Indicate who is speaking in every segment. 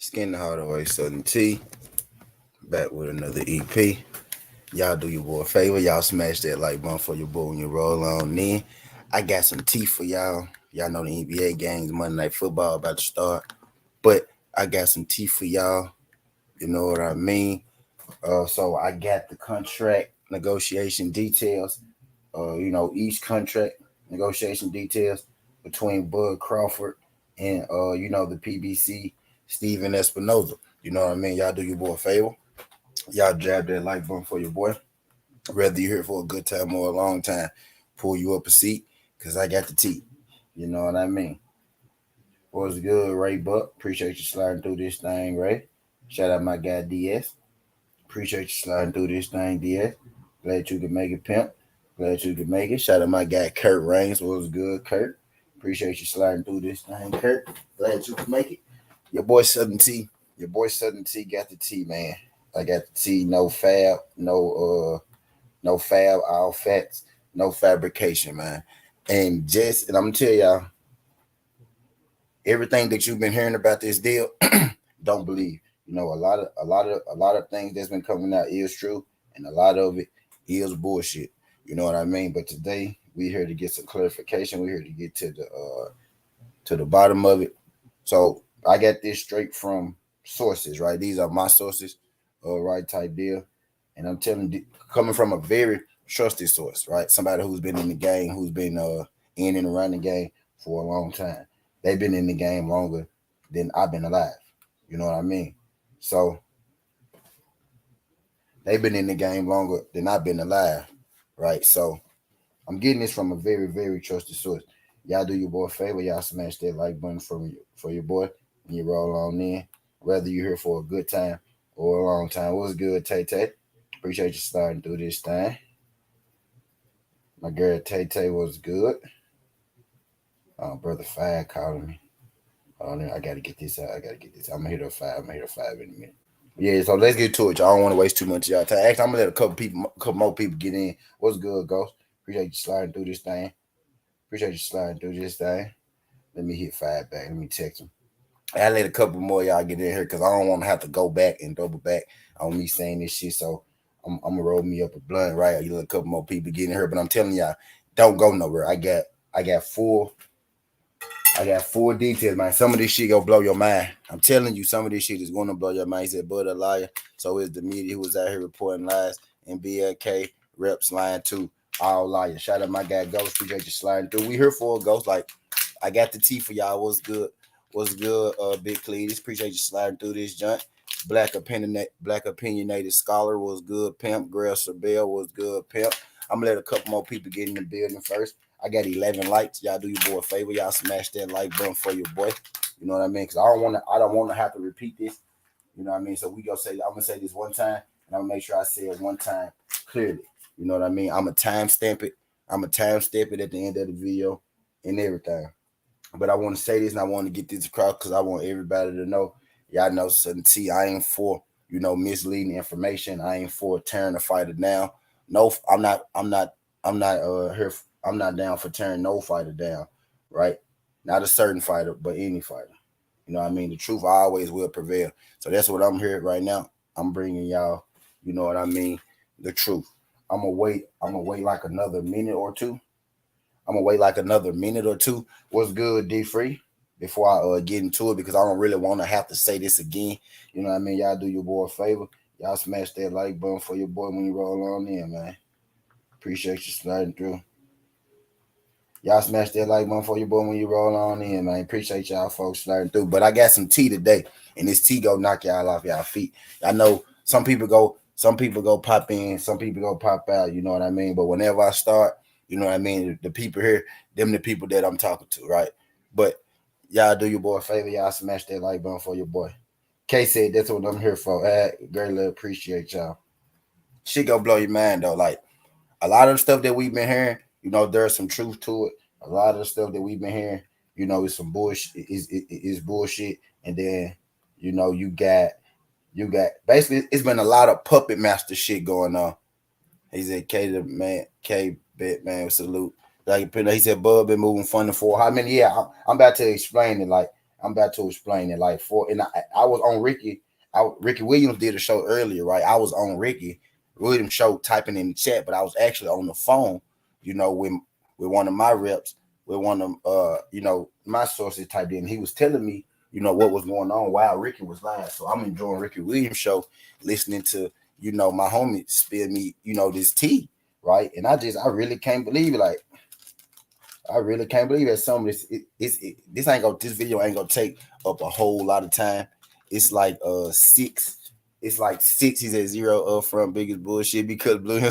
Speaker 1: Skin the Heart Away Southern T. Back with another EP. Y'all do your boy a favor. Y'all smash that like button for your boy when you roll on in. I got some tea for y'all. Y'all know the NBA games, Monday Night Football about to start. But I got some tea for y'all. You know what I mean? So I got the contract negotiation details. Each contract negotiation details between Bud Crawford and the PBC Steven Espinoza. You know what I mean? Y'all do your boy a favor. Y'all jab that like button for your boy. Whether you're here for a good time or a long time, pull you up a seat because I got the tea. You know what I mean? What's good, Ray Buck? Appreciate you sliding through this thing, Ray. Shout out my guy DS. Appreciate you sliding through this thing, DS. Glad you could make it, pimp. Glad you could make it. Shout out my guy Kurt Rains. What's good, Kurt? Appreciate you sliding through this thing, Kurt. Glad you could make it. Your boy Southern T. Your boy Southern T got the T, man. I got the T. No fab. No fab. All facts. No fabrication, man. And I'm gonna tell y'all, everything that you've been hearing about this deal, don't believe. You know, a lot of things that's been coming out is true, and a lot of it is bullshit. You know what I mean? But today we're here to get some clarification. We're here to get to the bottom of it. So I got this straight from sources, right? These are my sources, right? Type deal, and I'm telling you, coming from a very trusted source, right? Somebody who's been in the game, who's been in and around the game for a long time. They've been in the game longer than I've been alive. You know what I mean? So they've been in the game longer than I've been alive, right? So I'm getting this from a very, very trusted source. Y'all do your boy a favor. Y'all smash that like button for your boy when you roll on in. Whether you're here for a good time or a long time. What's good, Tay Tay? Appreciate you starting through this thing. My girl Tay Tay was good. Brother Five calling me. Oh, I gotta get this out. I'm gonna hit her five. in a minute. Yeah, so let's get to it. Y'all don't want to waste too much of y'all time. Actually, I'm gonna let a couple more people get in. What's good, Ghost? Appreciate you sliding through this thing. Let me hit five back. Let me text him. I let a couple more of y'all get in here because I don't want to have to go back and double back on me saying this shit. So I'm gonna roll me up a blunt, right? You let a couple more people get in here, but I'm telling y'all, don't go nowhere. I got full details, man. Some of this shit gonna blow your mind. I'm telling you, some of this shit is gonna blow your mind. He said, Bud a liar. So is the media who was out here reporting lies. And BLK reps lying too. All liars. Shout out my guy Ghost. Appreciate you sliding through. We here for a Ghost. Like, I got the tea for y'all. What's good? Big Cletus. Appreciate you sliding through this joint. Black opinionated scholar was good. Pimp. Grail Sabell was good. Pimp. I'm gonna let a couple more people get in the building first. I got 11 likes. Y'all do your boy a favor. Y'all smash that like button for your boy. You know what I mean? Because I don't want to have to repeat this. You know what I mean? So I'm gonna say this one time, and I'm gonna make sure I say it one time clearly. You know what I mean? I'm a time stamp it. I'm a time stamp it at the end of the video and everything. But I want to say this, and I want to get this across because I want everybody to know. Y'all know something. See, I ain't for misleading information. I ain't for tearing a fighter down. No, I'm not. Here. I'm not down for tearing no fighter down, right? Not a certain fighter, but any fighter. You know what I mean? The truth always will prevail. So that's what I'm here right now. I'm bringing y'all, you know what I mean, the truth. I'm gonna wait like another minute or two. What's good, D Free? Before I get into it, because I don't really want to have to say this again. You know what I mean? Y'all do your boy a favor. Y'all smash that like button for your boy when you roll on in, man. Appreciate you sliding through. Y'all smash that like button for your boy when you roll on in, man. Appreciate y'all folks sliding through. But I got some tea today, and this tea go knock y'all off y'all feet. I know some people go pop in, some people go pop out, you know what I mean? But whenever I start, you know what I mean, the people here, them the people that I'm talking to, right? But y'all do your boy a favor, y'all smash that like button for your boy. K said that's what I'm here for. Greatly appreciate y'all. Shit go blow your mind though. Like a lot of the stuff that we've been hearing, there's some truth to it. A lot of the stuff that we've been hearing, is some bullshit. Is bullshit. And then, you got basically it's been a lot of puppet master shit going on. He said, K bet man, salute. Like he said, Bud been moving funding for how many? Yeah, I'm about to explain it. Like I'm about to explain it. Like and I was on Ricky. Ricky Williams did a show earlier, right? I was on Ricky Williams show typing in the chat, but I was actually on the phone, with one of my reps, with one of my sources typed in. He was telling me, what was going on while Ricky was live. So I'm enjoying Ricky Williams show, listening to, my homie spill me, this tea, right? And I really can't believe it. Like, I really can't believe that some of this this video ain't gonna take up a whole lot of time. It's like six. It's like six. He's at zero up front. Biggest bullshit because Blue.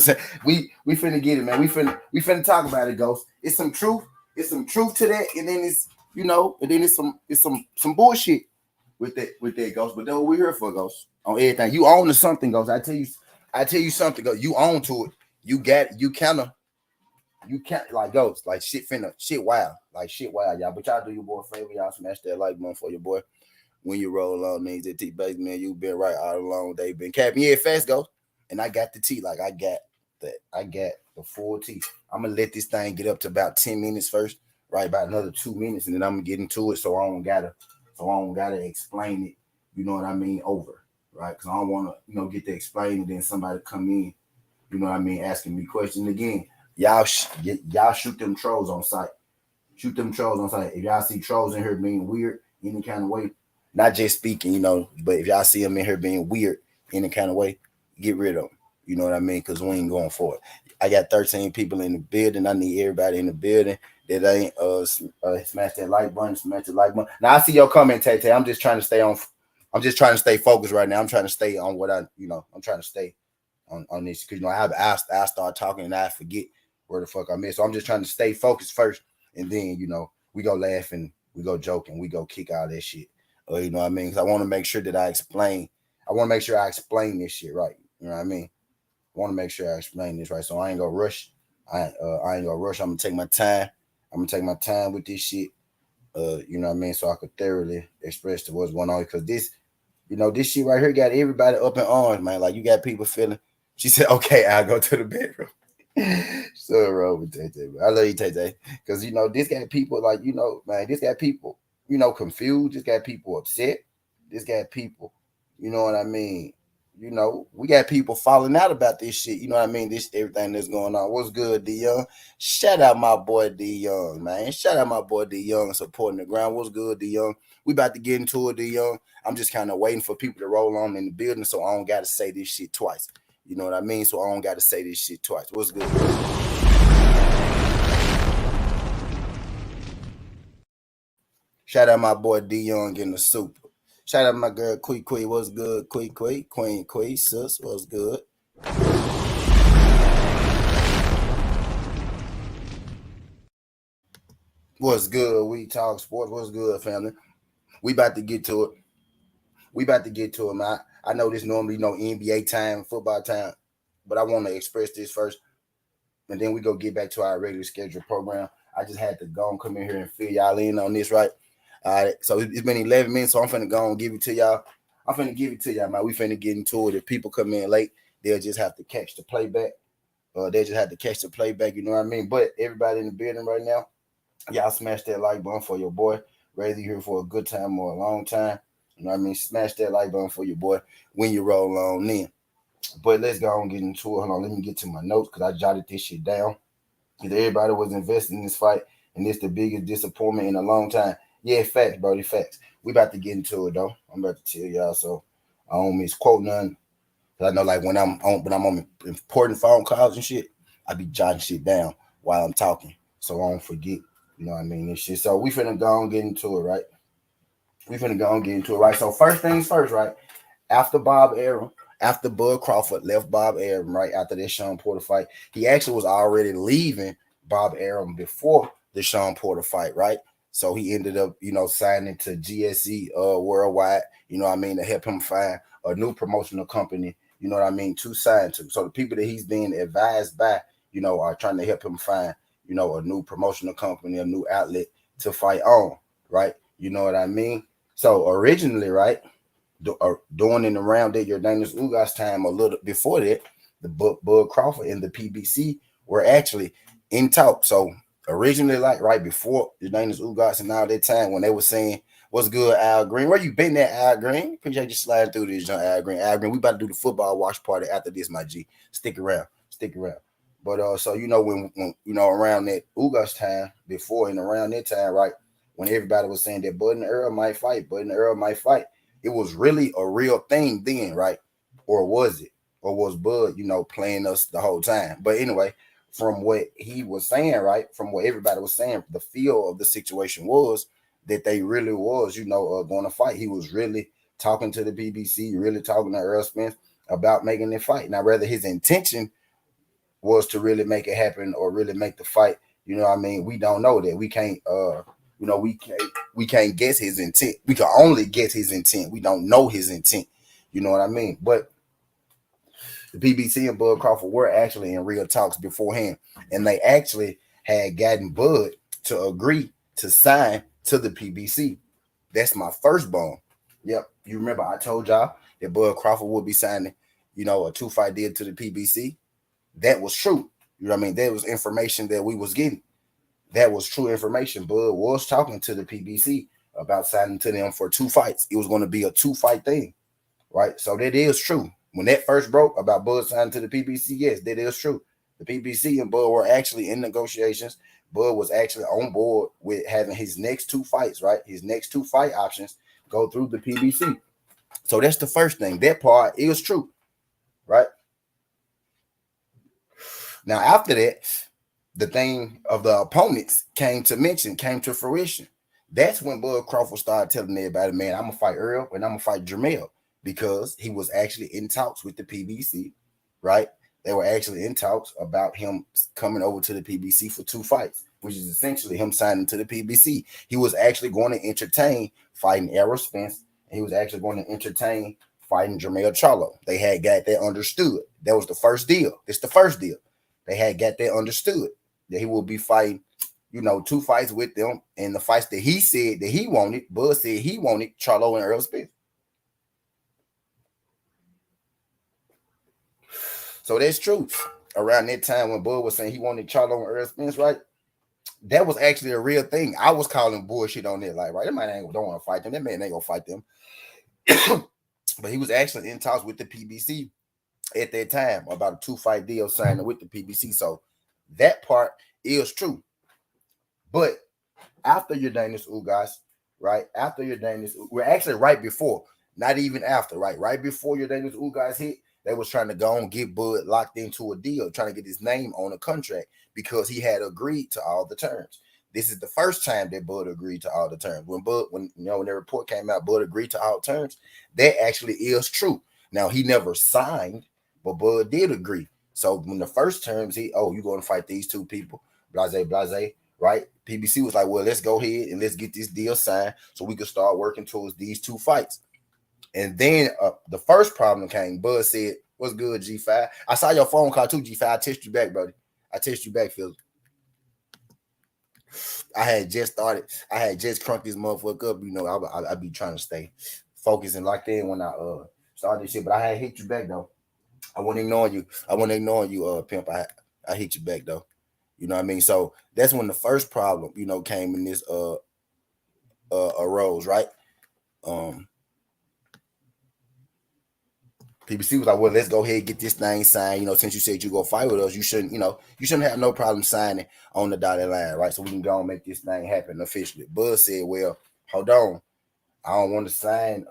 Speaker 1: We finna get it, man. We finna talk about it, Ghost. It's some truth. It's some truth to that, and then it's and then it's some bullshit with that Ghost. But that's what we here for, Ghost. On everything. You own to something, Ghost. I tell you something, Ghost. You own to it. You can't like Ghost, like shit wild, y'all. But y'all do your boy a favor, y'all smash that like button for your boy. When you roll on these at T-Base, man, you been right all along. They been capping. Yeah, fast Ghost. And I got the tea. Like I got the full tea. I'm gonna let this thing get up to about 10 minutes first, right? About another 2 minutes, and then I'm gonna get into it. So I don't gotta explain it, you know what I mean, over. Right? Because I don't wanna, get to explain and then somebody come in, you know what I mean, asking me questions again. Y'all shoot them trolls on sight. Shoot them trolls on sight. If y'all see trolls in here being weird any kind of way, not just speaking, but if y'all see them in here being weird any kind of way, get rid of them. You know what I mean? Because we ain't going for it. I got 13 people in the building. I need everybody in the building that ain't smash that like button, smash the like button. Now I see your comment, Tay Tay. I'm just trying to stay on. I'm just trying to stay focused right now. I'm trying to stay on what I'm trying to stay on this because I start talking and I forget where the fuck I'm at. So I'm just trying to stay focused first, and then we go laugh and we go joke and we go kick all that shit. You know what I mean? Because I want to make sure that I explain. I want to make sure I explain this shit right. You know what I mean? I want to make sure I explain this right. So I ain't gonna rush. I ain't gonna rush. I'm gonna take my time. I'm gonna take my time with this shit. You know what I mean? So I could thoroughly express to what's going on because this shit right here got everybody up in arms, man. Like you got people feeling. She said, "Okay, I'll go to the bedroom." So wrong with Tay Tay. I love you, Tay Tay, because this got people like man. This got people confused. This got people upset. This got people, you know what I mean. We got people falling out about this shit. You know what I mean. This everything that's going on. What's good, D Young? Shout out my boy D Young, man. Shout out my boy D Young supporting the ground. What's good, D Young? We about to get into it, D Young. I'm just kind of waiting for people to roll on in the building, so I don't got to say this shit twice. You know what I mean? So I don't got to say this shit twice. What's good? Shout out my boy D Young in the super. Shout out my girl Quee. What's good? Queen, sis. What's good? What's good? We talk sports. What's good, family? We about to get to it. Man. I know this normally NBA time, football time, but I want to express this first, and then we go get back to our regular scheduled program. I just had to go and come in here and fill y'all in on this, right? All right. So it's been 11 minutes, so I'm finna go and give it to y'all. Man. We finna get into it. If people come in late, they'll just have to catch the playback. They just have to catch the playback. You know what I mean? But everybody in the building right now, y'all smash that like button for your boy. Whether you're here for a good time or a long time, you know what I mean? Smash that like button for your boy when you roll on in. But let's go and get into it. Hold on, let me get to my notes because I jotted this shit down. Because everybody was invested in this fight, and it's the biggest disappointment in a long time. Yeah, facts, Brody, facts. We about to get into it though. I'm about to tell y'all, so I don't misquote none. Cause I know, like when I'm on important phone calls and shit, I be jotting shit down while I'm talking, so I don't forget. You know what I mean? This shit. So we finna go and get into it, right? So first things first, right? After Bud Crawford left Bob Arum, right after that Sean Porter fight, he actually was already leaving Bob Arum before the Sean Porter fight, right? So he ended up, signing to GSE Worldwide, you know what I mean, to help him find a new promotional company, you know what I mean, to sign to. So the people that he's being advised by, are trying to help him find, a new promotional company, a new outlet to fight on, right? You know what I mean? So originally, right, during and around that Jordanus Ugas time, a little before that, the Bud Crawford and the PBC were actually in talk. So originally, like right before Jordanus Ugas and all that time, when they were saying, What's good, Al Green? Where you been at, Al Green? Appreciate you sliding through this, John Al Green. Al Green, we about to do the football watch party after this, my G. Stick around. Stick around. But so when around that August time, before and around that time, right, when everybody was saying that Bud and Earl might fight, Bud and Earl might fight, it was really a real thing then, right? Or was it? Or was Bud, playing us the whole time? But anyway, from what he was saying, right, from what everybody was saying, the feel of the situation was that they really was, going to fight. He was really talking to the PBC, really talking to Earl Spence about making it fight. Now, whether his intention was to really make it happen or really make the fight, we don't know that. We can't we can't guess his intent. We can only guess his intent. We don't know his intent. You know what I mean? But the PBC and Bud Crawford were actually in real talks beforehand, and they actually had gotten Bud to agree to sign to the PBC. That's my firstborn. Yep. You remember I told y'all that Bud Crawford would be signing, a 2-fight deal to the PBC. That was true. You know what I mean? That was information that we was getting. That was true information. Bud was talking to the PBC about signing to them for 2 fights. It was going to be a 2-fight thing, right? So that is true. When that first broke about Bud signing to the PBC, yes, that is true. The PBC and Bud were actually in negotiations. Bud was actually on board with having his next 2 fights, right? His next 2 fight options go through the PBC. So that's the first thing. That part is true, right? Now, after that, the thing of the opponents came to fruition. That's when Bud Crawford started telling everybody, man, I'm going to fight Earl and I'm going to fight Jermell, because he was actually in talks with the PBC, right? They were actually in talks about him coming over to the PBC for 2 fights, which is essentially him signing to the PBC. He was actually going to entertain fighting Errol Spence, and he was actually going to entertain fighting Jermell Charlo. They had got that understood. That was the first deal. It's the first deal. They had got that understood, that he will be fighting, 2 fights with them. And the fights that he said that he wanted, Bud said he wanted Charlo and Errol Spence. So that's true. Around that time when Bud was saying he wanted Charlo and Earl Spence, right? That was actually a real thing. I was calling bullshit on that, like, right? That man don't want to fight them. That man ain't gonna fight them. But he was actually in talks with the PBC at that time about a 2-fight deal signing with the PBC. So that part is true. But after Yordenis Ugas, right? After Yordenis, we're actually right before, not even after, right? Right before Yordenis Ugas hit, they was trying to go and get Bud locked into a deal, trying to get his name on a contract because he had agreed to all the terms. This is the first time that Bud agreed to all the terms. When the report came out, Bud agreed to all terms. That actually is true. Now, he never signed, but Bud did agree. So when the first terms, you're going to fight these 2 people, blase, right? PBC was like, well, let's go ahead and let's get this deal signed so we can start working towards these 2 fights. And then the first problem came. Bud said, what's good, G5? I saw your phone call too, G5. I texted you back, buddy. I texted you back, Phil. I had just crunked this motherfucker up. I be trying to stay focused and locked in when I started this shit. But I had hit you back, though. I wasn't ignoring you. Pimp. I hit you back, though. You know what I mean? So that's when the first problem, came in this arose, right? PBC was like, well, let's go ahead and get this thing signed. Since you said you go fight with us, you shouldn't have no problem signing on the dotted line, right? So we can go and make this thing happen officially. Bud said, well, hold on. I don't want to sign,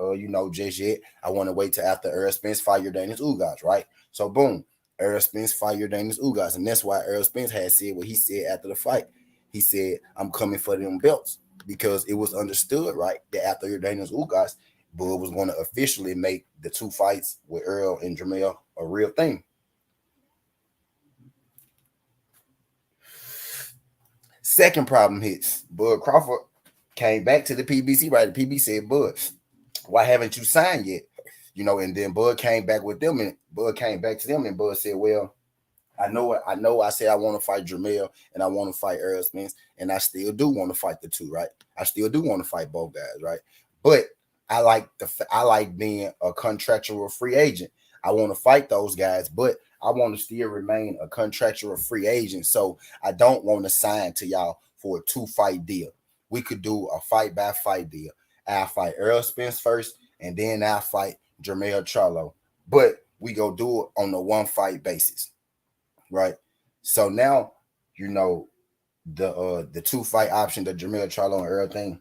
Speaker 1: just yet. I want to wait till after Errol Spence fight Yordenis Ugas, right? So boom, Errol Spence fight Yordenis Ugas. And that's why Errol Spence had said what he said after the fight. He said, I'm coming for them belts, because it was understood, right, that after Yordenis Ugas, Bud was going to officially make the 2 fights with Earl and Jermell a real thing. Second problem hits. Bud Crawford came back to the PBC, right? The PBC said, Bud, why haven't you signed yet? And then Bud came back with them, and Bud came back to them, and Bud said, well, I know I said I want to fight Jermell and I want to fight Errol Spence, and I still do want to fight the 2, right? I still do want to fight both guys, right? But I like being a contractual free agent. I want to fight those guys, but I want to still remain a contractual free agent. So I don't want to sign to y'all for a 2-fight deal. We could do a fight by fight deal. I'll fight Errol Spence first, and then I'll fight Jermell Charlo. But we go do it on a one fight basis, right? So now, you know, the two fight option, the Jermell Charlo and Errol thing.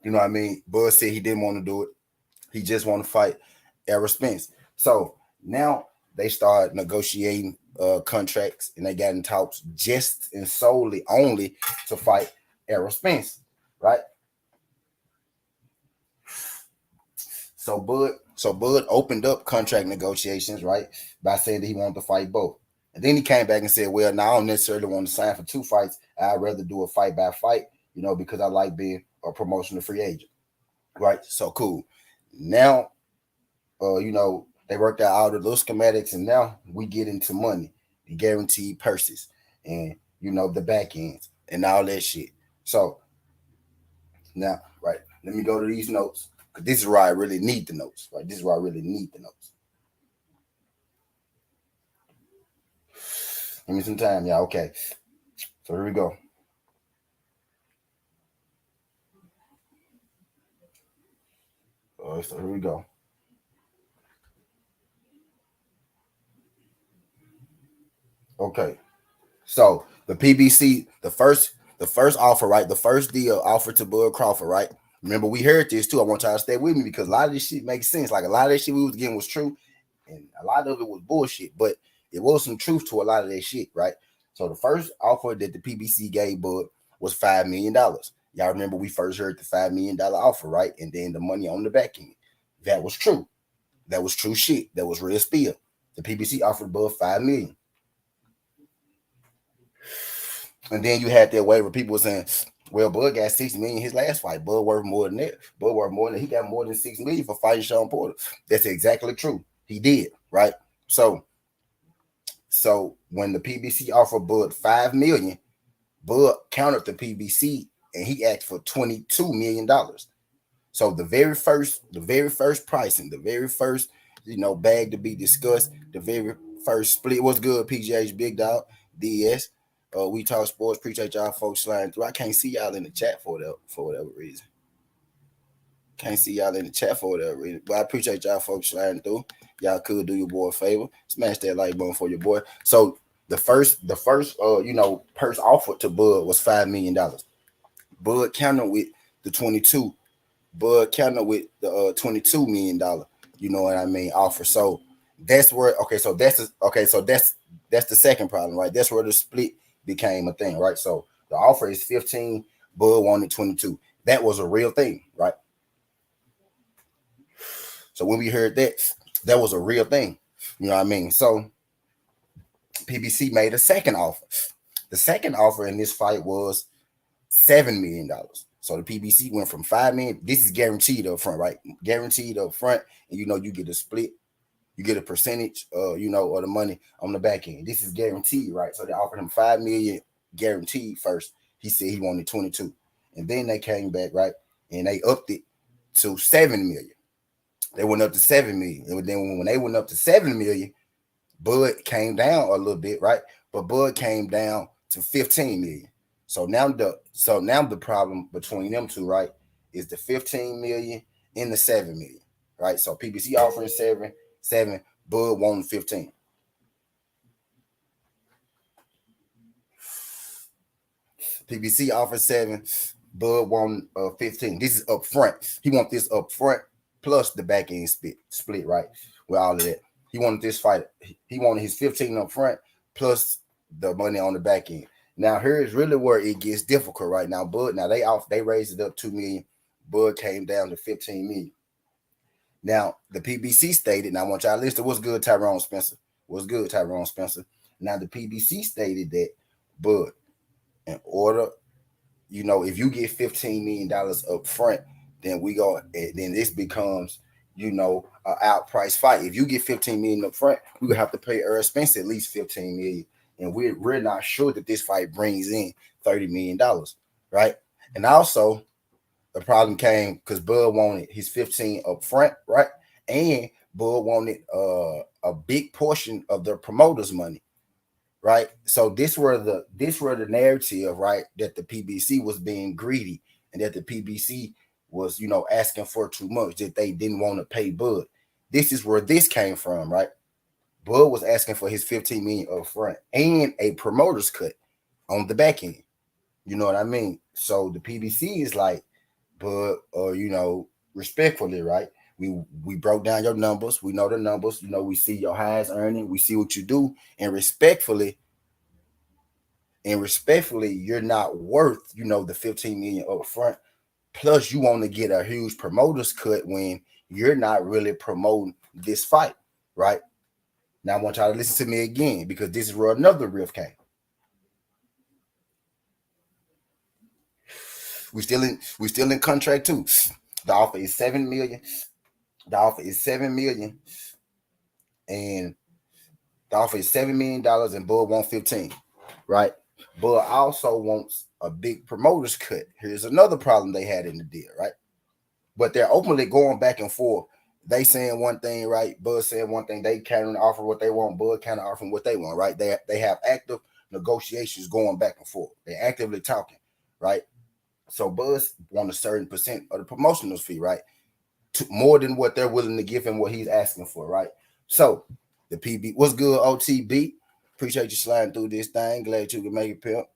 Speaker 1: You know what I mean? Bud said he didn't want to do it. He just want to fight Errol Spence. So now they start negotiating contracts, and they got in talks just and solely only to fight Errol Spence, right? So Bud opened up contract negotiations, right, by saying that he wanted to fight both. And then he came back and said, well, now I don't necessarily want to sign for two fights. I'd rather do a fight by fight, because I like being a promotional free agent. Right. So cool. Now, they worked out all the little schematics, and now we get into money, the guaranteed purses, and the back ends and all that shit. So now, right, let me go to these notes. Because this is where I really need the notes. Right. This is where I really need the notes. Give me some time, y'all. Okay. So here we go. So here we go. Okay. So the PBC, the first offer, right? The first deal offered to Bud Crawford, right? Remember, we heard this too. I want y'all to stay with me because a lot of this shit makes sense. Like a lot of that shit we was getting was true, and a lot of it was bullshit. But it was some truth to a lot of that shit, right? So the first offer that the PBC gave Bud was $5 million. Y'all remember we first heard the $5 million offer, right? And then the money on the back end. That was true. That was true shit. That was real spill. The PBC offered Bud $5 million. And then you had that waiver. People were saying, well, Bud got $6 million his last fight. Bud worth more than that. Bud worth more than he got more than $6 million for fighting Sean Porter. That's exactly true. He did, right? So when the PBC offered Bud $5 million, Bud countered the PBC and he asked for $22 million. So the very first pricing, the very first, bag to be discussed, the very first split was good. PGH Big Dog, DS. We talk sports. Appreciate y'all folks sliding through. I can't see y'all in the chat for whatever reason. Can't see y'all in the chat for whatever reason. But I appreciate y'all folks sliding through. Y'all could do your boy a favor. Smash that like button for your boy. So the first purse offered to Bud was $5 million. Bud countered with the 22. Bud countered with the $22 million. You know what I mean? Offer. So that's where that's the second problem, right? That's where the split became a thing, right? So the offer is 15, Bud wanted 22. That was a real thing, right? So when we heard that, that was a real thing. You know what I mean? So PBC made a second offer. The second offer in this fight was $7 million. So the PBC went from $5 million. This is guaranteed up front, right? Guaranteed up front, and you get a split. You get a percentage, of the money on the back end. This is guaranteed, right? So they offered him $5 million guaranteed first. He said he wanted 22, and then they came back, right, and they upped it to $7 million. They went up to $7 million, and then when they went up to $7 million, Bud came down a little bit, right? But Bud came down to $15 million. So now the problem between them two, right, is the $15 million and the $7 million, right? So PBC offering seven, Bud wanting 15. PBC offered 7, Bud wanting 15. This is up front. He want this up front plus the back end split, right? With all of that. He wanted this fight. He wanted his 15 up front plus the money on the back end. Now here's really where it gets difficult right now. Bud, now they raised it up $2 million. Bud came down to $15 million. Now the PBC stated, and I want y'all to listen. What's good, Tyrone Spencer? What's good, Tyrone Spencer? Now the PBC stated that, Bud, in order, if you get $15 million up front, then then this becomes, an outpriced fight. If you get $15 million up front, we would have to pay Errol Spence at least $15 million. And we're not sure that this fight brings in $30 million, right? And also, the problem came because Bud wanted his 15 up front, right? And Bud wanted a big portion of the promoter's money, right? So this were the narrative, right, that the PBC was being greedy and that the PBC was, asking for too much, that they didn't want to pay Bud. This is where this came from, right? Bud was asking for his 15 million up front and a promoter's cut on the back end. You know what I mean? So the PBC is like, Bud, respectfully, right? We broke down your numbers. We know the numbers. We see your highest earning. We see what you do, and respectfully, you're not worth, the 15 million up front. Plus, you want to get a huge promoter's cut when you're not really promoting this fight, right? Now I want y'all to listen to me again, because this is where another riff came. We still in contract too. The offer is 7 million. The offer is 7 million, and the offer is $7 million, and Bud wants 15, right? Bud also wants a big promoter's cut. Here's another problem they had in the deal, right? But they're openly going back and forth. They saying one thing, right? Bud saying one thing. They counter offer what they want. Bud counter offering what they want, right? They have active negotiations going back and forth. They're actively talking, right? So Bud want a certain percent of the promotional fee, right? More than what they're willing to give him, what he's asking for, right? So the PB, what's good, OTB? Appreciate you sliding through this thing. Glad you can make it, pimp.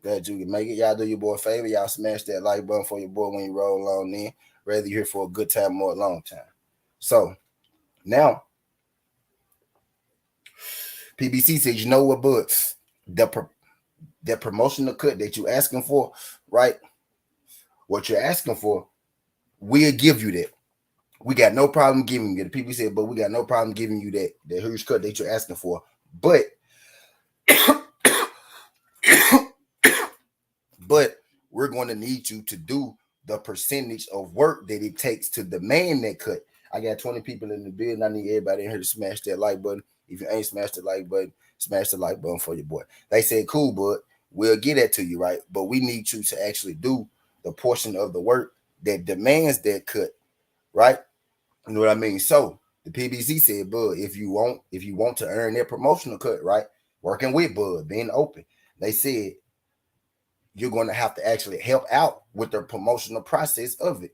Speaker 1: Glad you can make it. Y'all do your boy a favor. Y'all smash that like button for your boy when you roll on in. Whether you're here for a good time or a long time. So now, PBC says, you know what, Bud? The promotional cut that you're asking for, right? What you're asking for, we'll give you that. We got no problem giving you. The PBC said, but we got no problem giving you that huge cut that you're asking for. But we're going to need you to do the percentage of work that it takes to demand that cut. I got 20 people in the building. I need everybody in here to smash that like button. If you ain't smashed the like button, smash the like button for your boy. They said, cool, Bud, we'll get that to you, right? But we need you to actually do the portion of the work that demands that cut, right? You know what I mean? So the PBC said, Bud, if you want to earn that promotional cut, right? Working with Bud, being open, they said you're going to have to actually help out with the promotional process of it.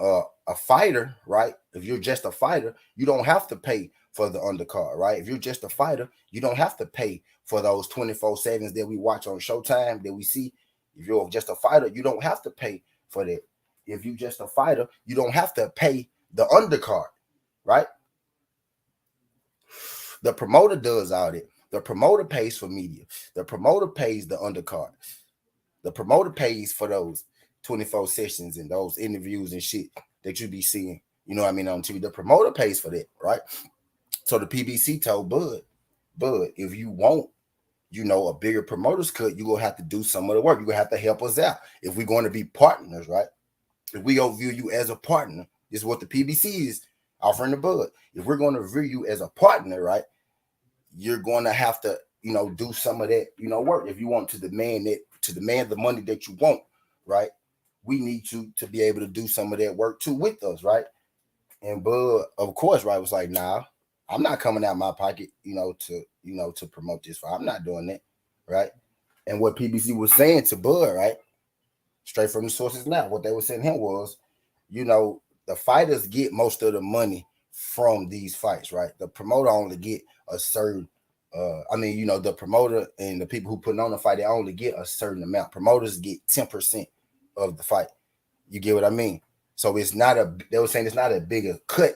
Speaker 1: A fighter, right? If you're just a fighter, you don't have to pay for the undercard, right? If you're just a fighter, you don't have to pay for those 24/7s that we watch on Showtime, that we see. If you're just a fighter, you don't have to pay for that. If you're just a fighter, you don't have to pay the undercard, right? The promoter does all that. The promoter pays for media. The promoter pays the undercard. The promoter pays for those 24 sessions and those interviews and shit that you be seeing, on TV. The promoter pays for that, right? So the PBC told Bud, if you want, a bigger promoter's cut, you're going to have to do some of the work. You're going to have to help us out. If we're going to be partners, right? If we don't view you as a partner, this is what the PBC is offering to Bud. If we're going to view you as a partner, right, you're going to have to, do some of that, work. If you want to demand the money that you want, right, we need you to be able to do some of that work too with us, right? And Bud, of course, right, was like, nah, I'm not coming out my pocket, to promote this fight. I'm not doing that, right? And what PBC was saying to Bud, right, straight from the sources now, what they were saying him was, the fighters get most of the money from these fights, right? The promoter only get a certain, the promoter and the people who put on the fight, they only get a certain amount. Promoters get 10% of the fight. You get what I mean? So they were saying it's not a bigger cut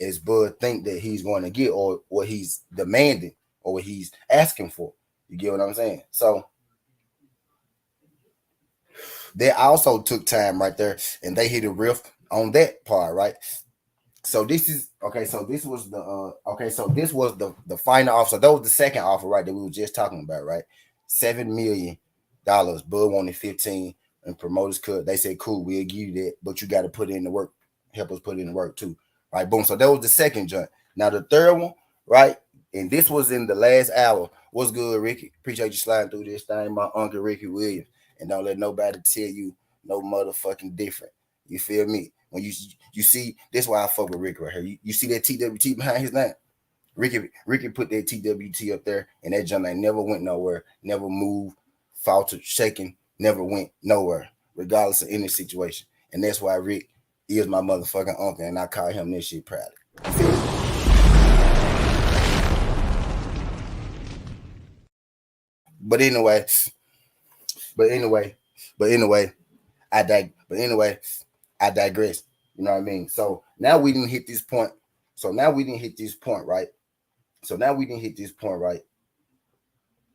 Speaker 1: as Bud think that he's going to get, or what he's demanding, or what he's asking for. You get what I'm saying? So they also took time right there, and they hit a riff on that part, right? So this is okay. So this was the final offer. So that was the second offer, right, that we were just talking about, right? $7 million. Bud wanted 15, and promoters cut. They said, cool, we'll give you that, but you got to put in the work. Help us put in the work too, right? Boom. So that was the second joint. Now the third one, right? And this was in the last hour. What's good, Ricky? Appreciate you sliding through this thing, my uncle Ricky Williams. And don't let nobody tell you no motherfucking different. You feel me? When you see, that's why I fuck with Ricky right here. You see that TWT behind his name? Ricky put that TWT up there, and that jump ain't never went nowhere, never moved, faltered, shaking, never went nowhere, regardless of any situation. And that's why Rick is my motherfucking uncle, and I call him this shit proudly. But anyway, but anyway, but anyway, but anyway, I digress. You know what I mean? So now we didn't hit this point. So now we didn't hit this point, right? So now we didn't hit this point, right?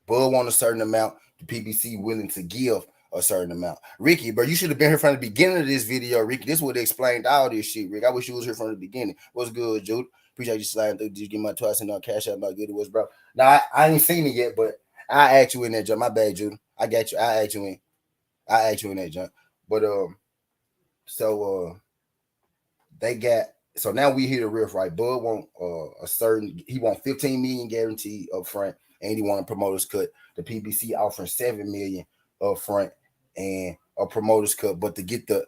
Speaker 1: Bud want a certain amount. The PBC willing to give a certain amount. Ricky, bro, you should have been here from the beginning of this video, Ricky. This would have explained all this shit, Rick. I wish you was here from the beginning. What's good, Jude? Appreciate you sliding through. Did you get my twice and cash out how good it was, bro? Now I ain't seen it yet, but I asked you in that jump. My bad, Jude. I got you. I asked you in. I asked you in that jump. But so they got so now we hit a riff, right? Bud want a certain he want 15 million guaranteed up front, and he want a promoter's cut. The PBC offering 7 million up front and a promoter's cut, but to get the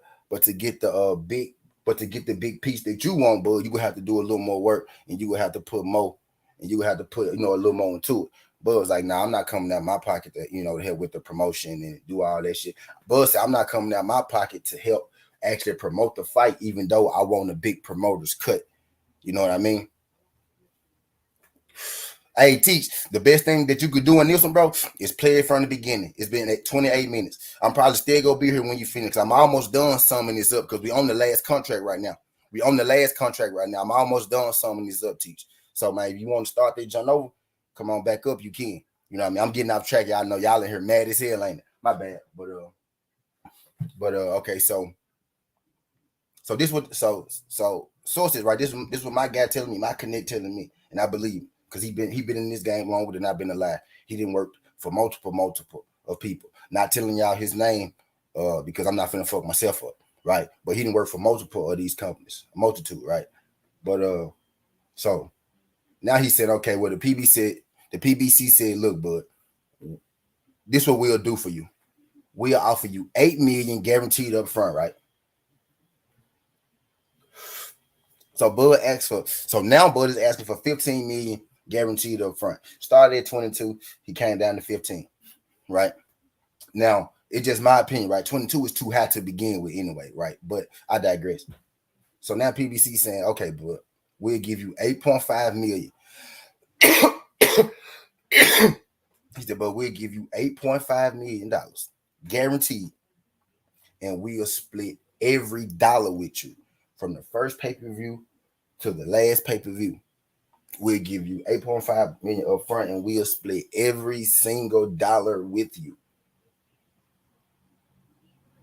Speaker 1: big piece that you want, Bud, you would have to do a little more work, and you would have to put more, and you would have to put a little more into it. Bud was like, "Nah, I'm not coming out my pocket to to help with the promotion and do all that shit." Bud said, "I'm not coming out my pocket to help actually promote the fight, even though I want a big promoter's cut." You know what I mean? Hey, Teach, the best thing that you could do in this one, bro, is play it from the beginning. It's been at 28 minutes. I'm probably still going to be here when you finish. I'm almost done summing this up because we on the last contract right now. I'm almost done summing this up, Teach. So, man, if you want to start that jump over, come on back up. You can. You know what I mean? I'm getting off track. Y'all know y'all in here mad as hell, ain't it? My bad. But okay, so this what sources, right? This what my guy telling me, my connect telling me, and I believe because he been in this game longer than I've been alive. He didn't work for multiple of people. Not telling y'all his name because I'm not finna fuck myself up, right? But he didn't work for multiple of these companies, a multitude, right? But so now he said, okay, well the PBC said, look, bud, this what we'll do for you. We'll offer you 8 million guaranteed up front, right? So Bud asked for now Bud is asking for 15 million guaranteed up front. Started at 22, he came down to 15, right? Now, it's just my opinion, right? 22 is too high to begin with anyway, right? But I digress. So now PBC saying, okay, Bud, we'll give you 8.5 million. He said, but we'll give you $8.5 million guaranteed, and we'll split every dollar with you from the first pay-per-view to the last pay-per-view. We'll give you 8.5 million up front, and we'll split every single dollar with you.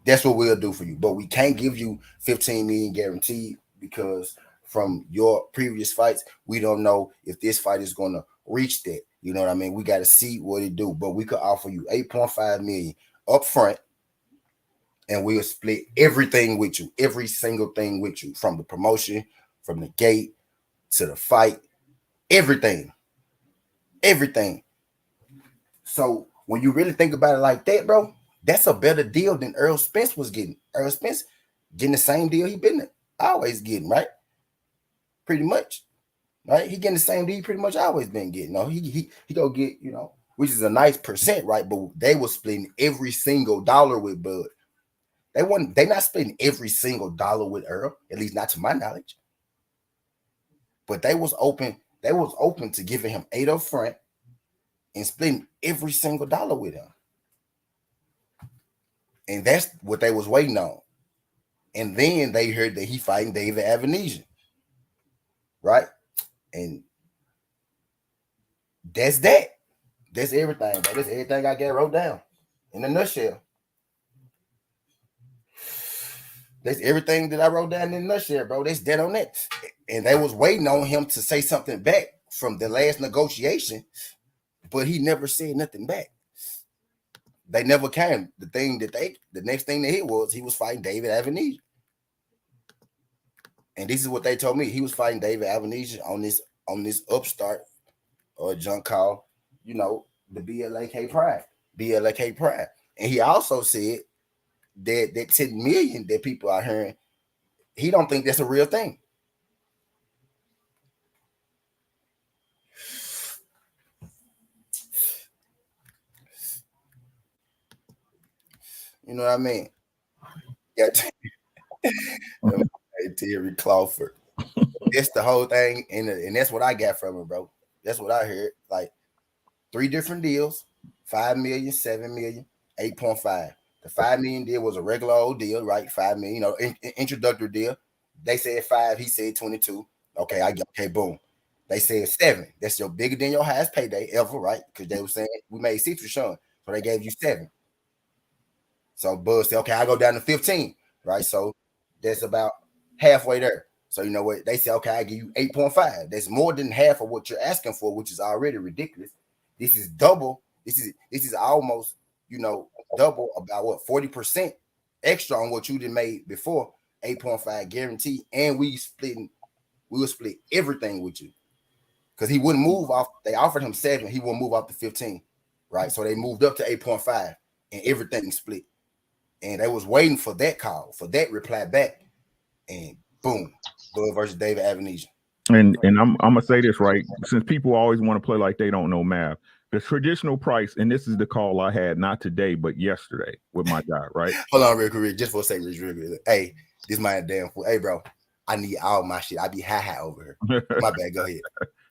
Speaker 1: That's what we'll do for you. But we can't give you 15 million guaranteed because from your previous fights, we don't know if this fight is going to reach that. You know what I mean? We got to see what it do. But we could offer you 8.5 million up front, and we'll split everything with you, every single thing with you, from the promotion, from the gate to the fight, everything. So when you really think about it like that, bro, that's a better deal than Errol Spence was getting. Errol Spence getting the same deal he been always getting, right? Pretty much, right? He getting the same deal he pretty much always been getting. He go get, which is a nice percent, right? But they were splitting every single dollar with Bud. They not splitting every single dollar with Errol, at least not to my knowledge. But they was open to giving him 8 up front and splitting every single dollar with him. And that's what they was waiting on. And then they heard that he fighting David Avenesian. Right? And that's that. That's everything, bro. That's everything I got wrote down in a nutshell. That's everything that I wrote down in a nutshell, bro. That's dead on that. And they was waiting on him to say something back from the last negotiation, but he never said nothing back. They never came. The next thing they hit was he was fighting David Avenesian. And this is what they told me. He was fighting David Avenesian on this upstart junk called, the BLAK Pride. BLAK Pride. And he also said that 10 million that people are hearing, he don't think that's a real thing. You know what I mean? Yeah. Hey, Terry Crawford. That's the whole thing, and that's what I got from it, bro. That's what I heard. Like 3 different deals: 5 million, 7 million, 8.5. The 5 million deal was a regular old deal, right? 5 million, introductory deal. They said 5, he said 22. Okay, okay, boom. They said 7. That's your bigger than your highest payday ever, right? Because they were saying we made 6 for Sean, so they gave you 7. So Bud said, okay, I go down to 15, right? So that's about halfway there. So you know what? They say, okay, I give you 8.5. That's more than half of what you're asking for, which is already ridiculous. This is double. This is almost, double, about what, 40% extra on what you did made before. 8.5 guarantee. And we will split everything with you. Because he wouldn't move off. They offered him 7, he wouldn't move off to 15. Right. So they moved up to 8.5 and everything split. And they was waiting for that call, for that reply back, and boom, Bud versus David Avenesian.
Speaker 2: And I'm gonna say this, right, since people always want to play like they don't know math. The traditional price, and this is the call I had not today but yesterday with my guy, right?
Speaker 1: Hold on, real quick, just for a second, real quick. Hey, this my damn fool. Hey, bro, I need all my shit. I be high over here. My bad. Go ahead.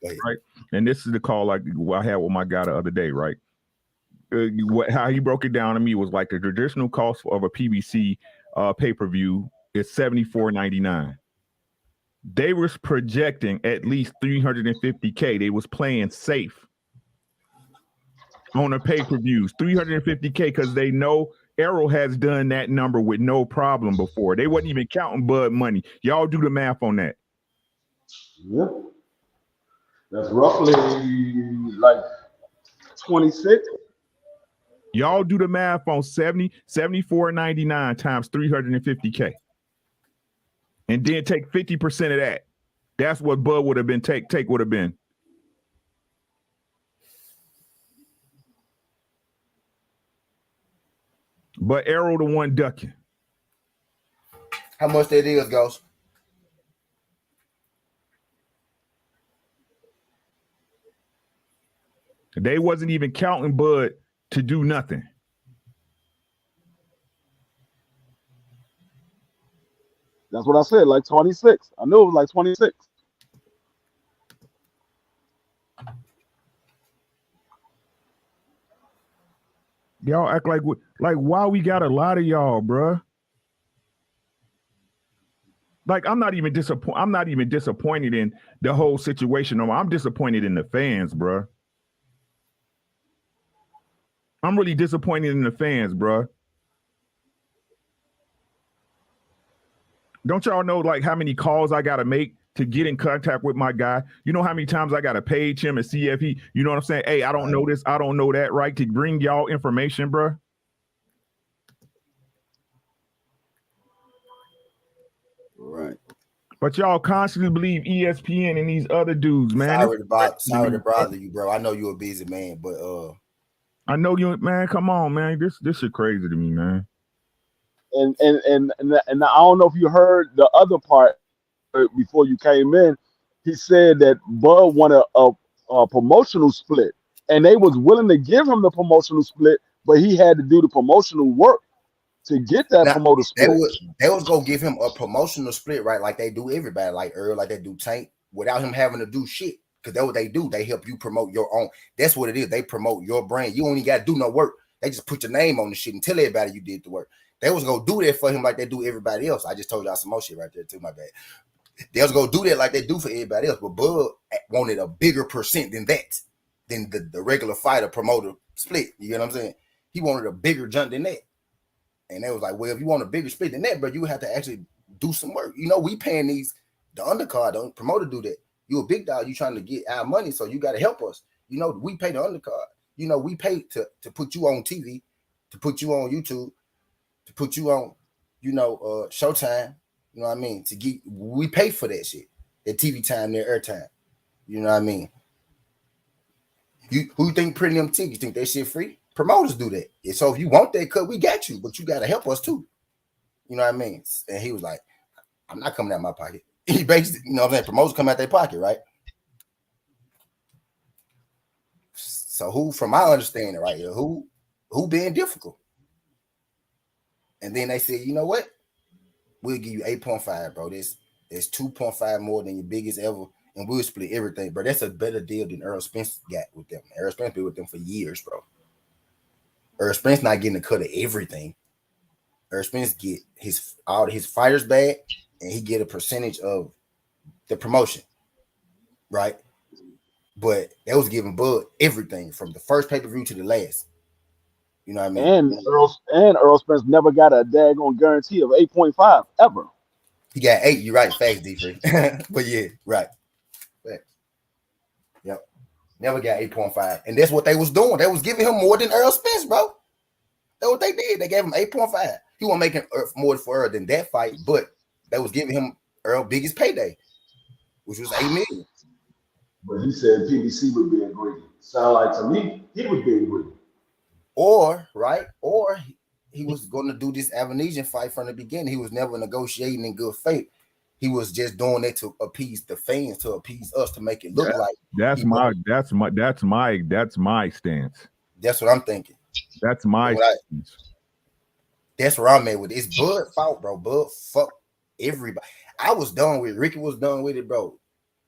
Speaker 2: Right. And this is the call I had with my guy the other day, right? How he broke it down to me was like the traditional cost of a PBC pay-per-view is $74.99. They was projecting at least $350K. They was playing safe on the pay-per-views, $350K, because they know Errol has done that number with no problem before. They wasn't even counting Bud money. Y'all do the math on that.
Speaker 3: Yep. That's roughly like 26.
Speaker 2: Y'all do the math on $74.99 times $350K. And then take 50% of that. That's what Bud would have been take would have been. But Errol the one ducking.
Speaker 1: How much that is, Ghost?
Speaker 2: They wasn't even counting Bud to do nothing.
Speaker 3: That's what I said, like 26. I knew it was like 26.
Speaker 2: Y'all act like why we got a lot of y'all, bruh? Like I'm not even disappointed in the whole situation. I'm disappointed in the fans, bruh. I'm really disappointed in the fans, bruh. Don't y'all know like how many calls I gotta make to get in contact with my guy? You know how many times I gotta page him and see if he, you know what I'm saying? Hey, I don't know this, I don't know that, right? To bring y'all information, bruh.
Speaker 1: Right.
Speaker 2: But y'all constantly believe ESPN and these other dudes, man.
Speaker 1: Sorry to bother you, bro. I know you're a busy man, but
Speaker 2: I know you, man. Come on, man. This shit crazy to me, man.
Speaker 3: And I don't know if you heard the other part before you came in. He said that Bud wanted a promotional split, and they was willing to give him the promotional split, but he had to do the promotional work to get that promoter split.
Speaker 1: They was gonna give him a promotional split, right? Like they do everybody, like Earl, like they do Tank, without him having to do shit. Because that's what they do. They help you promote your own. That's what it is. They promote your brand. You only got to do no work. They just put your name on the shit and tell everybody you did the work. They was gonna do that for him like they do everybody else. I just told y'all some more shit right there too. My bad. They was gonna do that like they do for everybody else. But Bud wanted a bigger percent than that, than the regular fighter promoter split. You get what I'm saying? He wanted a bigger jump than that. And they was like, well, if you want a bigger split than that, bro, you have to actually do some work. You know, we paying the undercard, don't promoter do that. You a big dog, you trying to get our money, so you got to help us. You know, we pay the undercard. You know, we pay to put you on TV, to put you on YouTube, to put you on, Showtime. You know what I mean? We pay for that shit. That TV time, their airtime. You know what I mean? Who think premium TV? You think that shit free? Promoters do that. And so if you want that cut, we got you, but you got to help us too. You know what I mean? And he was like, I'm not coming out of my pocket. He basically, you know what I'm saying? Promoters come out their pocket, right? So who, from my understanding right here, who being difficult? And then they said, you know what? we'll give you 8.5, bro. There's 2.5 more than your biggest ever, and we'll split everything, bro. That's a better deal than Errol Spence got with them. Errol Spence been with them for years, bro. Errol Spence not getting a cut of everything. Errol Spence get all his fighters back, and he get a percentage of the promotion, right? But that was giving Bud everything from the first pay-per-view to the last. You know what I mean?
Speaker 3: And Errol Spence never got a daggone guarantee of 8.5 ever.
Speaker 1: He got 8. You're right, facts, D3. But yeah, right. Facts. Yep. Never got 8.5. And that's what they was doing. They was giving him more than Errol Spence, bro. That's what they did. They gave him 8.5. He wasn't making more for Errol than that fight, but they was giving him Errol biggest payday, which was $8 million.
Speaker 3: But he said PBC was being greedy. Sound like to me, he was being greedy.
Speaker 1: Or he was going to do this Avanesian fight from the beginning. He was never negotiating in good faith. He was just doing it to appease the fans, to appease us, to make it look like
Speaker 2: that's my stance.
Speaker 1: That's what I'm thinking.
Speaker 2: That's my stance.
Speaker 1: That's where I'm at with it. It's Bud fault, bro. Bud fuck everybody. I was done with it. Ricky was done with it, bro.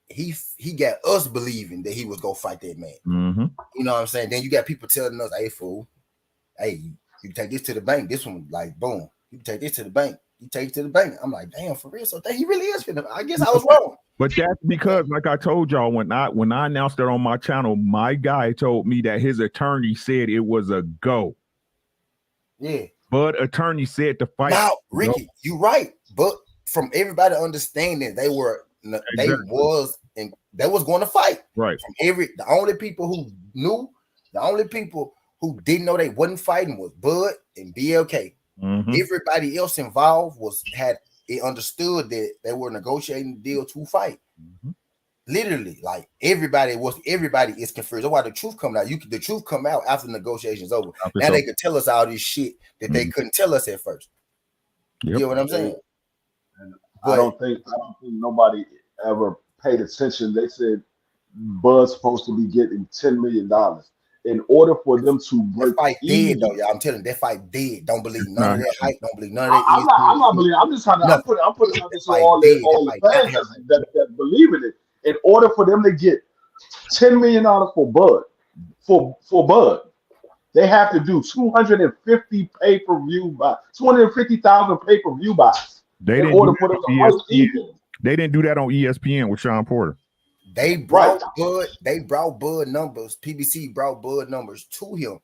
Speaker 1: He got us believing that he was gonna fight that man.
Speaker 2: Mm-hmm.
Speaker 1: You know what I'm saying? Then you got people telling us, "Hey, fool, hey, you take this to the bank. This one, like, boom. You take this to the bank. You take it to the bank." I'm like, damn, for real. So he really is finna. I guess I was wrong.
Speaker 2: But that's because, like I told y'all, when I announced it on my channel, my guy told me that his attorney said it was a go.
Speaker 1: Yeah.
Speaker 2: But attorney said the fight.
Speaker 1: Now, Ricky, you right. But from everybody understanding, they was going to fight.
Speaker 2: Right.
Speaker 1: From the only people who knew, the only people who didn't know they wasn't fighting was Bud and BLK.
Speaker 2: Mm-hmm.
Speaker 1: Everybody else involved had understood that they were negotiating the deal to fight.
Speaker 2: Mm-hmm.
Speaker 1: Literally, like everybody is confused. That's why the truth come out. The truth come out after the negotiations over. Now they could tell us all this shit that they couldn't tell us at first.
Speaker 2: Yep.
Speaker 1: You know what I'm saying?
Speaker 3: I don't think nobody ever paid attention. They said Bud's supposed to be getting $10 million. In order for them to break
Speaker 1: that fight
Speaker 3: even,
Speaker 1: dead, though, y'all. I'm telling you, that fight dead. Don't believe none of that hype. Don't believe none of that.
Speaker 3: I'm not believing. I'm just trying to. I'm putting out this all the fans that believe in it. In order for them to get $10 million for Bud, for Bud, they have to do 250 pay-per-view buys, 250,000 pay-per-view buys.
Speaker 2: They didn't do that on ESPN with Sean Porter.
Speaker 1: They brought Bud. They brought Bud numbers. PBC brought Bud numbers to him.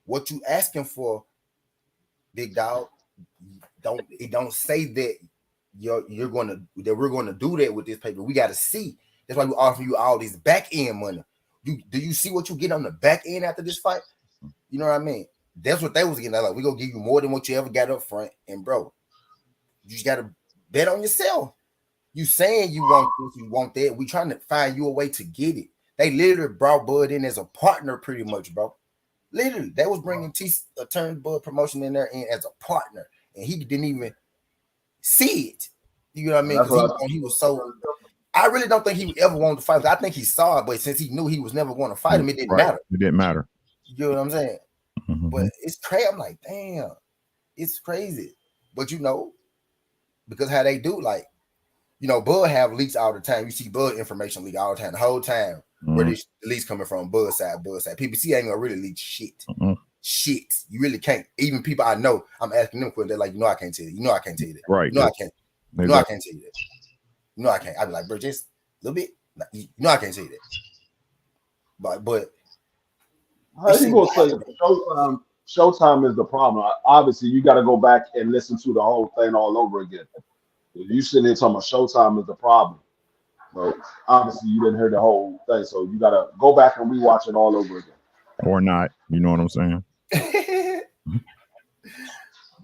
Speaker 1: What you asking for, big dog? Don't say that we're gonna do that with this paper. We got to see. That's why we offer you all this back end money. Do you see what you get on the back end after this fight? You know what I mean? That's what they was getting. Like, we gonna give you more than what you ever got up front. And bro, you just gotta bet on yourself. You saying you want this, you want that. We trying to find you a way to get it. They literally brought Bud in as a partner, pretty much, bro. Literally, they was bringing turned Bud promotion in there in as a partner, and he didn't even see it. You know what I mean? Because he was so. I really don't think he ever wanted to fight. I think he saw it, but since he knew he was never going to fight him, it didn't matter.
Speaker 2: It didn't matter.
Speaker 1: You know what I'm saying?
Speaker 2: Mm-hmm.
Speaker 1: But it's crazy. I'm like, damn, it's crazy. But because how they do, like, Bud have leaks all the time. You see Bud information leak all the time, the whole time. Mm-hmm. Where the leaks coming from, Bud side. PBC ain't gonna really leak shit.
Speaker 2: Mm-hmm.
Speaker 1: Shit, you really can't. Even people I know, I'm asking them questions. They're like, I can't tell you. I can't tell you that.
Speaker 2: Right.
Speaker 1: I can't. Exactly. I can't tell you that. I can't. I'd be like, bro, just a little bit. I can't tell you that. But
Speaker 3: how you gonna say Showtime is the problem? Obviously, you got to go back and listen to the whole thing all over again. If you sitting there talking about Showtime is the problem, but obviously you didn't hear the whole thing, so you got to go back and rewatch it all over again.
Speaker 2: Or not, you know what I'm saying?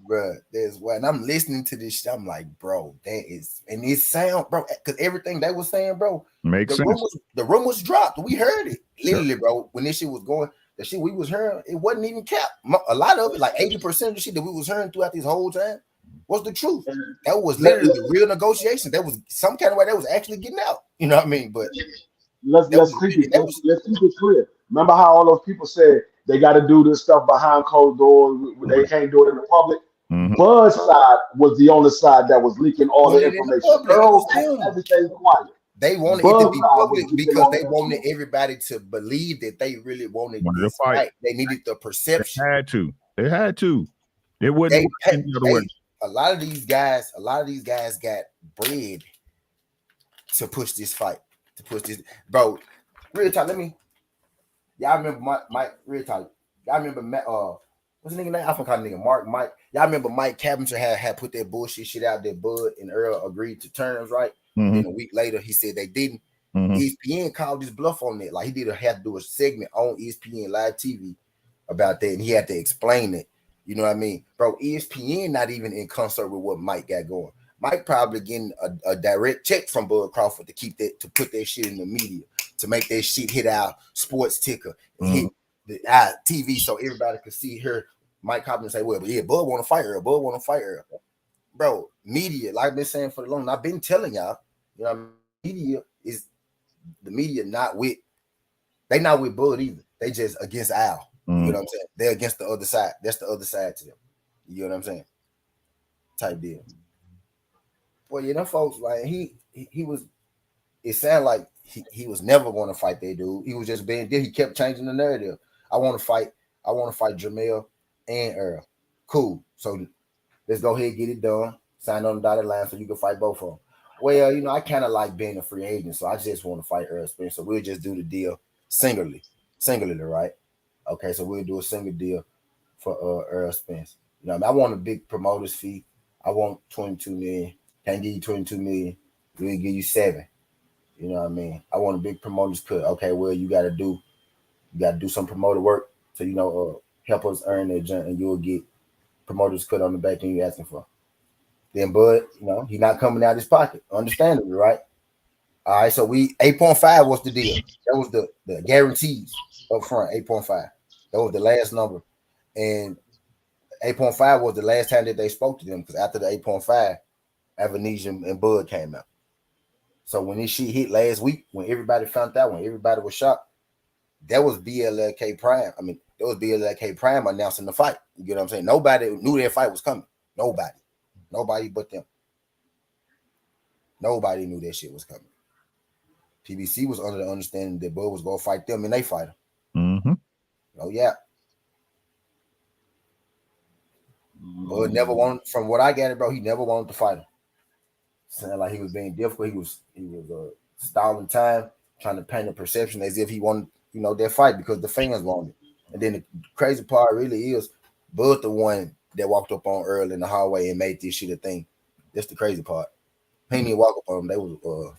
Speaker 1: Bro, there's what, and I'm listening to this shit. I'm like, bro, that is, and it sound, bro, because everything they was saying, bro,
Speaker 2: makes sense.
Speaker 1: The room was dropped. We heard it literally, bro. When this shit was going, the shit we was hearing, it wasn't even capped. A lot of it, like 80% of the shit that we was hearing throughout this whole time, was the truth. That was literally the real negotiation. That was some kind of way that was actually getting out. You know what I mean? But
Speaker 3: let's keep it clear. Remember how all those people said they got to do this stuff behind closed doors? They can't do it in the public. Bud's side was the only side that was leaking all the
Speaker 1: Wanted it in the
Speaker 3: information.
Speaker 1: public. It
Speaker 3: Earl
Speaker 1: was
Speaker 3: kept
Speaker 1: them.
Speaker 3: everything quiet.
Speaker 1: They wanted it to
Speaker 3: Bud's
Speaker 1: be
Speaker 3: side was
Speaker 1: public
Speaker 3: leaking
Speaker 1: because
Speaker 3: all
Speaker 1: they
Speaker 3: the
Speaker 1: wanted
Speaker 3: information.
Speaker 1: everybody to believe that they really wanted
Speaker 2: Wanted to
Speaker 1: this
Speaker 2: fight.
Speaker 1: fight. They needed the perception.
Speaker 2: They had to. It wouldn't work any other way.
Speaker 1: A lot of these guys got bread to push this fight, to push this. Bro, real talk, y'all remember Mike real talk. Y'all remember what's the nigga name? I forgot the nigga Mike. Y'all remember Mike Cavendish had put that bullshit shit out that Bud and Earl agreed to terms, right? And then a week later he said they didn't. ESPN called his bluff on that. Like he had to do a segment on ESPN live TV about that, and he had to explain it. You know what I mean? Bro, ESPN not even in concert with what Mike got going. Mike probably getting a direct check from Bud Crawford to put that shit in the media, to make that shit hit our sports ticker, hit the TV so everybody could see her. Mike Cobbin say, well, but yeah, Bud want to fight her. Bud want to fight her. Bro, media, like I've been saying for the long, I've been telling y'all, you know, the media not with Bud either. They just against Al. You know what I'm saying? They're against the other side. That's the other side to them. You know what I'm saying? Type deal. Well, you know, folks, like he was. It sounded like he was never going to fight that dude. He was just being. He kept changing the narrative. I want to fight Jamel and Earl. Cool. So let's go ahead and get it done. Sign on the dotted line so you can fight both of them. Well, you know, I kind of like being a free agent, so I just want to fight Errol Spence. So we'll just do the deal singularly, right? Okay, so we'll do a single deal for Errol Spence. You know, I want a big promoter's fee. I want 22 million. Can't give you 22 million. We'll give you 7. You know what I mean? I want a big promoter's cut. Okay, well, you got to do some promoter work so help us earn that junk, and you'll get promoter's cut on the back end you're asking for. Then Bud, you know, he's not coming out of his pocket. Understandably, right? All right, so we 8.5 was the deal. That was the guarantees up front, 8.5. That was the last number. And 8.5 was the last time that they spoke to them, because after the 8.5, Avanesia and Bud came out. So when this shit hit last week, when everybody found out, when everybody was shocked, that was BLK Prime. I mean, that was BLK Prime announcing the fight. You get what I'm saying? Nobody knew that fight was coming. Nobody but them. Nobody knew that shit was coming. PBC was under the understanding that Bud was going to fight them and they fight him. Oh, yeah. Bud never wanted, from what I gathered, bro, he never wanted to fight him. Sounded like he was being difficult. He was stalling time, trying to paint a perception as if he wanted, that fight because the fans wanted it. And then the crazy part really is Bud the one that walked up on Earl in the hallway and made this shit a thing. That's the crazy part. He didn't even walk up on him. They was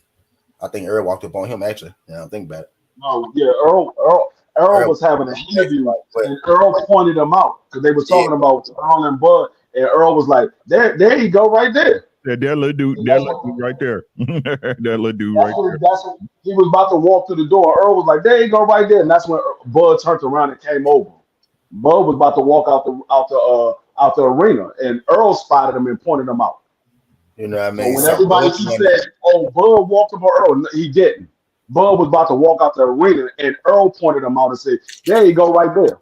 Speaker 1: I think Earl walked up on him actually. Now I think about it.
Speaker 3: No, yeah, Earl was having an interview, and Earl pointed him out because they was talking about Earl and Bud, and Earl was like, "There you go, right there."
Speaker 2: That little dude, right there. That little dude right there.
Speaker 3: That's what he was about to walk through the door. Earl was like, "There you go, right there," and that's when Bud turned around and came over. Bud was about to walk out the arena, and Earl spotted him and pointed him out.
Speaker 1: You know what I mean?
Speaker 3: So when everybody said, "Oh, Bud walked up on Earl," he didn't. Bud was about to walk out the arena, and Earl pointed him out and said, "There you go, right there.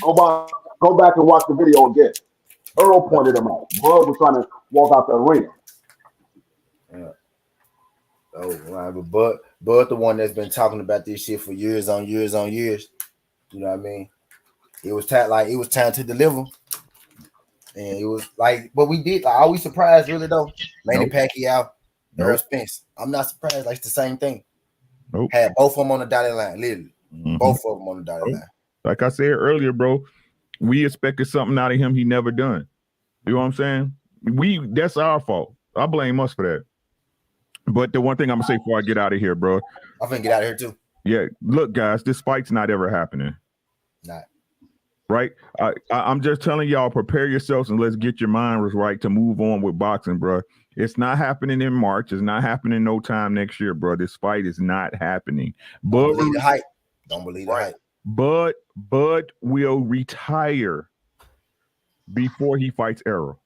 Speaker 3: Go back and watch the video again." Earl pointed him out. Bud was trying to walk out the arena.
Speaker 1: Yeah. Oh, right. But Bud, the one that's been talking about this shit for years on years on years. You know what I mean? It was time to deliver. And it was like, but we did. Are we surprised, really, though? Manny Pacquiao, Errol Spence. I'm not surprised. Like, it's the same thing. Had both of them on the dotted line, literally. Both of them on the dotted line.
Speaker 2: Like I said earlier, bro, we expected something out of him he never done. You know what I'm saying? That's our fault. I blame us for that. But the one thing I'm going to say before I get out of here, bro.
Speaker 1: I'm going to get out of here, too.
Speaker 2: Yeah, look, guys, this fight's not ever happening.
Speaker 1: Not.
Speaker 2: Right? I'm just telling y'all, prepare yourselves and let's get your minds right to move on with boxing, bro. It's not happening in March. It's not happening no time next year, bro. This fight is not happening.
Speaker 1: Don't believe the hype. Don't believe the hype.
Speaker 2: Bud will retire before he fights Errol.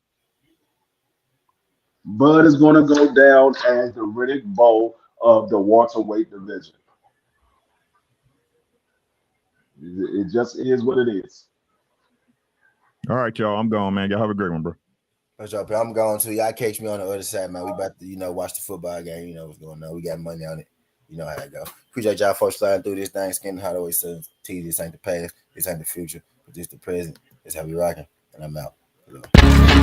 Speaker 3: Bud is going to go down as the Riddick Bowe of the welterweight division. It just is what it is.
Speaker 2: All right, y'all. I'm gone, man. Y'all have a great one, bro.
Speaker 1: What's up, I'm going to y'all catch me on the other side, man. We about to, watch the football game. You know what's going on. We got money on it. You know how it go. Appreciate y'all folks sliding through this thing. Skin Hot always says, this ain't the past, this ain't the future, but this the present. This how we rocking. And I'm out.